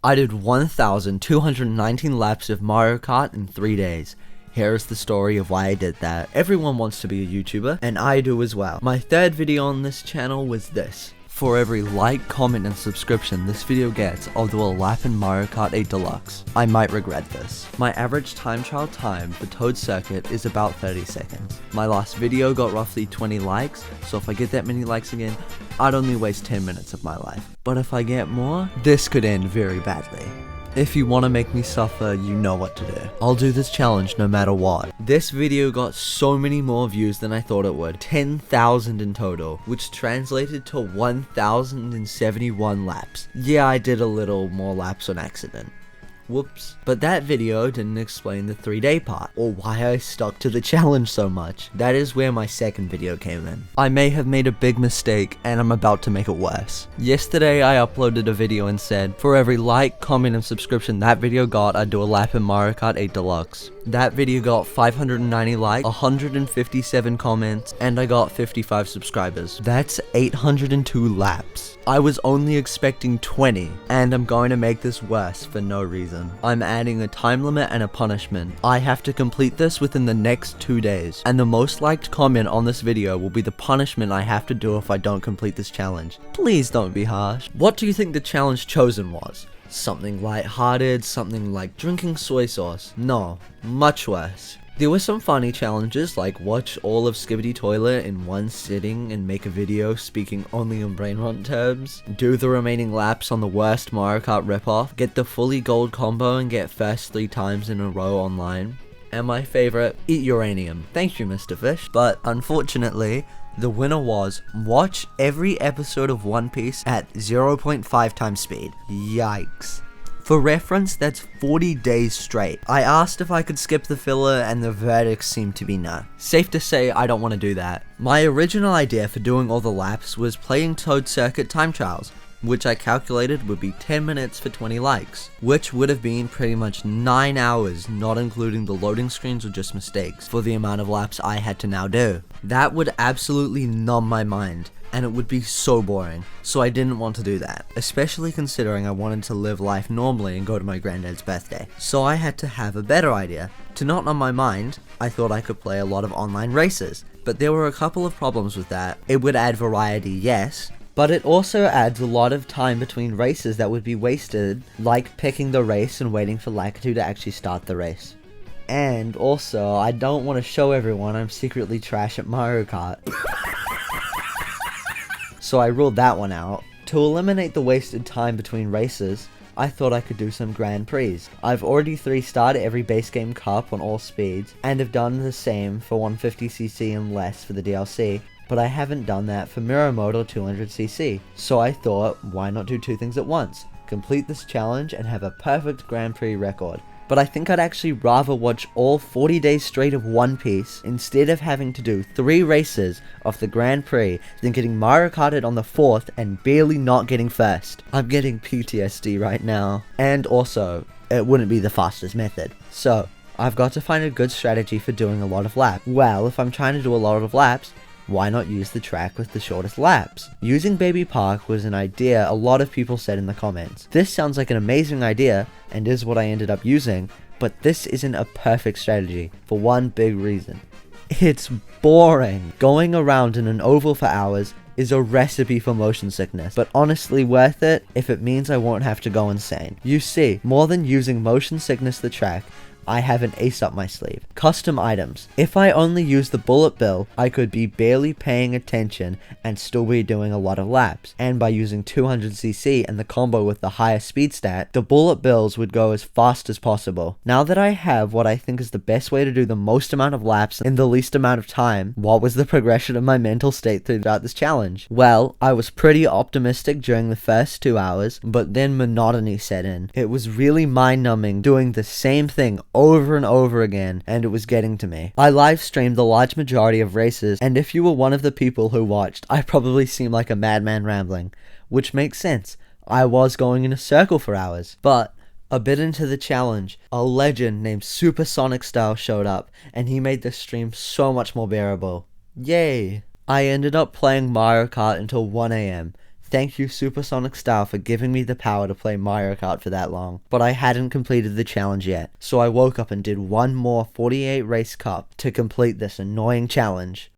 I did 1,219 laps of Mario Kart in 3 days. Here is the story of why I did that. Everyone wants to be a YouTuber, and I do as well. My third video on this channel was this. For every like, comment, and subscription this video gets, I'll do a lap in Mario Kart 8 Deluxe. I might regret this. My average time trial time for Toad Circuit is about 30 seconds. My last video got roughly 20 likes, so if I get that many likes again, I'd only waste 10 minutes of my life. But if I get more, this could end very badly. If you want to make me suffer, you know what to do. I'll do this challenge no matter what. This video got so many more views than I thought it would. 10,000 in total, which translated to 1,071 laps. Yeah, I did a little more laps on accident. Whoops. But that video didn't explain the 3-day part, or why I stuck to the challenge so much. That is where my second video came in. I may have made a big mistake, and I'm about to make it worse. Yesterday I uploaded a video and said, for every like, comment, and subscription that video got, I'd do a lap in Mario Kart 8 Deluxe. That video got 590 likes, 157 comments, and I got 55 subscribers. That's 802 laps. I was only expecting 20, and I'm going to make this worse for no reason. I'm adding a time limit and a punishment. I have to complete this within the next 2 days, and the most liked comment on this video will be the punishment I have to do if I don't complete this challenge. Please don't be harsh. What do you think the challenge chosen was? Something light-hearted, something like drinking soy sauce? No, much worse. There were some funny challenges like watch all of Skibidi Toilet in one sitting and make a video speaking only in brain rot terms, do the remaining laps on the worst Mario Kart ripoff, get the fully gold combo and get first 3 times in a row online, and my favorite, eat uranium. Thank you, Mr. Fish. But unfortunately, the winner was watch every episode of One Piece at 0.5 times speed. Yikes. For reference, that's 40 days straight. I asked if I could skip the filler and the verdict seemed to be no. Safe to say I don't want to do that. My original idea for doing all the laps was playing Toad Circuit time trials, which I calculated would be 10 minutes for 20 likes, which would have been pretty much 9 hours, not including the loading screens or just mistakes, for the amount of laps I had to now do. That would absolutely numb my mind, and it would be so boring, so I didn't want to do that, especially considering I wanted to live life normally and go to my granddad's birthday. So I had to have a better idea. To not numb my mind, I thought I could play a lot of online races, but there were a couple of problems with that. It would add variety, yes, but it also adds a lot of time between races that would be wasted, like picking the race and waiting for Lakitu to actually start the race. And also, I don't want to show everyone I'm secretly trash at Mario Kart. So I ruled that one out. To eliminate the wasted time between races, I thought I could do some Grand Prix. I've already 3-starred every base game cup on all speeds, and have done the same for 150cc and less for the DLC, but I haven't done that for Mirror Mode or 200cc. So I thought, why not do 2 things at once? Complete this challenge and have a perfect Grand Prix record. But I think I'd actually rather watch all 40 days straight of One Piece instead of having to do 3 races of the Grand Prix than getting Mario Karted on the 4th and barely not getting first. I'm getting PTSD right now. And also, it wouldn't be the fastest method. So, I've got to find a good strategy for doing a lot of laps. Well, if I'm trying to do a lot of laps, why not use the track with the shortest laps? Using Baby Park was an idea a lot of people said in the comments. This sounds like an amazing idea, and is what I ended up using, but this isn't a perfect strategy, for one big reason. It's boring. Going around in an oval for hours is a recipe for motion sickness, but honestly worth it if it means I won't have to go insane. You see, more than using motion sickness the track, I have an ace up my sleeve. Custom items. If I only use the bullet bill, I could be barely paying attention and still be doing a lot of laps. And by using 200cc and the combo with the higher speed stat, the bullet bills would go as fast as possible. Now that I have what I think is the best way to do the most amount of laps in the least amount of time, what was the progression of my mental state throughout this challenge? Well, I was pretty optimistic during the first 2 hours, but then monotony set in. It was really mind-numbing doing the same thing over and over again, and it was getting to me. I live streamed the large majority of races, and if you were one of the people who watched, I probably seemed like a madman rambling, which makes sense. I was going in a circle for hours. But a bit into the challenge, a legend named SupaSonikStyle showed up, and he made the stream so much more bearable. Yay! I ended up playing Mario Kart until 1 AM, Thank you SupaSonikStyle for giving me the power to play Mario Kart for that long. But I hadn't completed the challenge yet, so I woke up and did one more 48 race cup to complete this annoying challenge.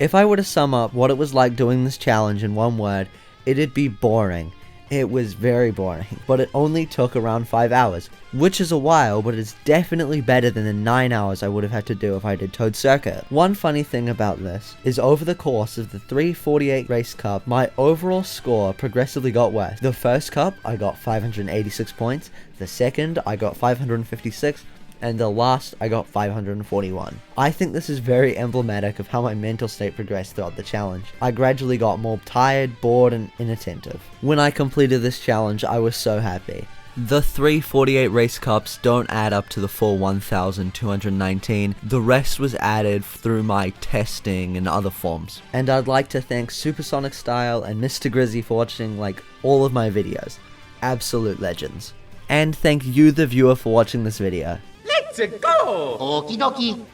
If I were to sum up what it was like doing this challenge in one word, it'd be boring. It was very boring, but it only took around 5 hours, which is a while, but it's definitely better than the 9 hours I would have had to do if I did Toad Circuit. One funny thing about this is over the course of the 348 race cup, my overall score progressively got worse. The first cup, I got 586 points, the second, I got 556, and the last, I got 541. I think this is very emblematic of how my mental state progressed throughout the challenge. I gradually got more tired, bored, and inattentive. When I completed this challenge, I was so happy. The 348 race cups don't add up to the full 1,219. The rest was added through my testing and other forms. And I'd like to thank SupaSonikStyle and Mr. Grizzy for watching all of my videos. Absolute legends. And thank you the viewer for watching this video. Let's go! Okie dokie.